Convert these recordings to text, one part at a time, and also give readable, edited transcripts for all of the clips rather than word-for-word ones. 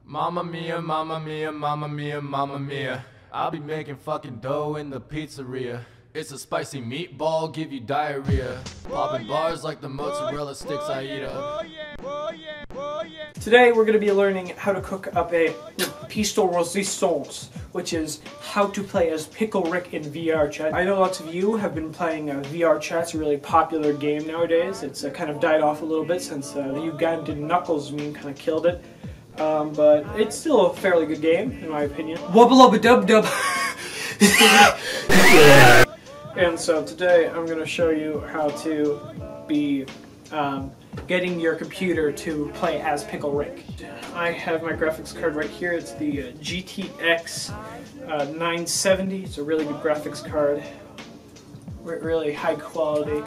Mamma mia, mamma mia, mamma mia, mamma mia. I'll be making fucking dough in the pizzeria. It's a spicy meatball, give you diarrhea. Popping bars like the mozzarella sticks I eat up. Today we're going to be learning how to cook up a pistol resistance, which is how to play as Pickle Rick in VR chat. I know lots of you have been playing VR chat. It's a really popular game nowadays. It's kind of died off a little bit since the Ugandan Knuckles meme kind of killed it. But it's still a fairly good game, in my opinion. Wubba-lubba-dub-dub! And so today I'm going to show you how to be getting your computer to play as Pickle Rick. I have my graphics card right here. It's the GTX 970. It's a really good graphics card. Really high quality.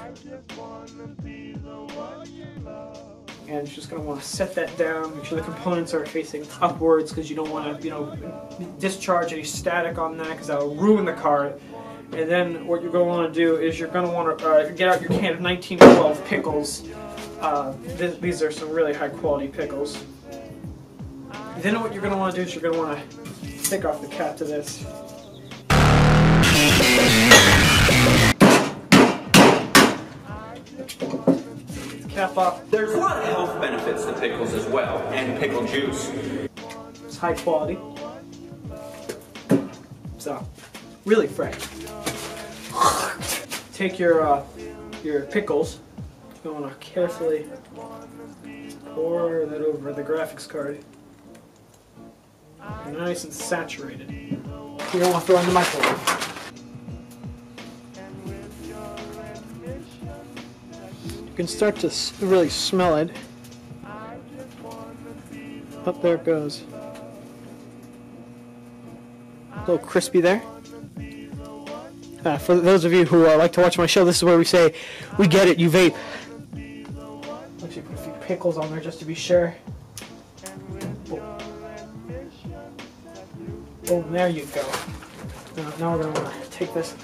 And you're just going to want to set that down. Make sure the components are facing upwards because you don't want to, discharge any static on that because that will ruin the card. And then what you're going to want to do is you're going to want to get out your can of 1912 pickles. These are some really high quality pickles. Then what you're going to want to do is you're going to want to take off the cap to this. Cap off. There's a lot of health benefits to pickles as well, and pickle juice. It's high quality. So, really fresh. Take your pickles. You want to carefully pour that over the graphics card. Nice and saturated. You don't want to throw it in the microwave. You can start to really smell it. Up there it goes. A little crispy there. For those of you who like to watch my show, this is where we say, we get it, you vape. Actually put a few pickles on there just to be sure. Boom, there you go. Now we're going to want to take this,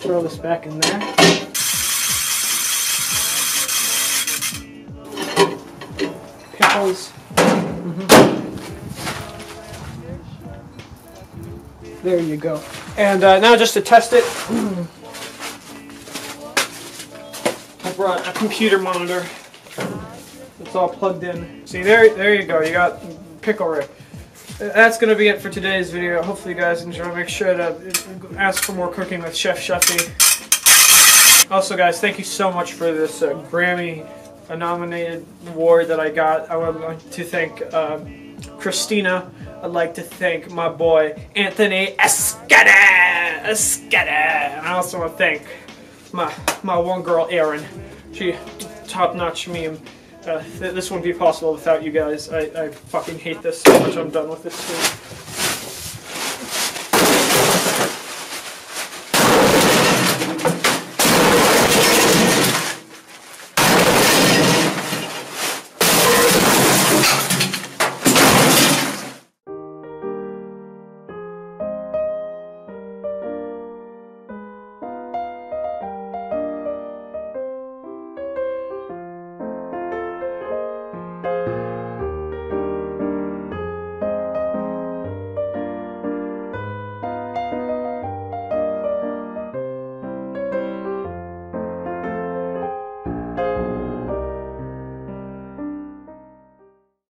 throw this back in there. Pickles. There you go. And now just to test it, I brought a computer monitor. It's all plugged in. See, there you go. You got Pickle Rick. That's going to be it for today's video. Hopefully you guys enjoy. Make sure to ask for more cooking with Chef Shuffy. Also guys, thank you so much for this Grammy nominated award that I got. I would like to thank Christina. I'd like to thank my boy Anthony Escada. And I also want to thank my one girl Erin. She top-notch meme. This wouldn't be possible without you guys. I fucking hate this so much. I'm done with this too.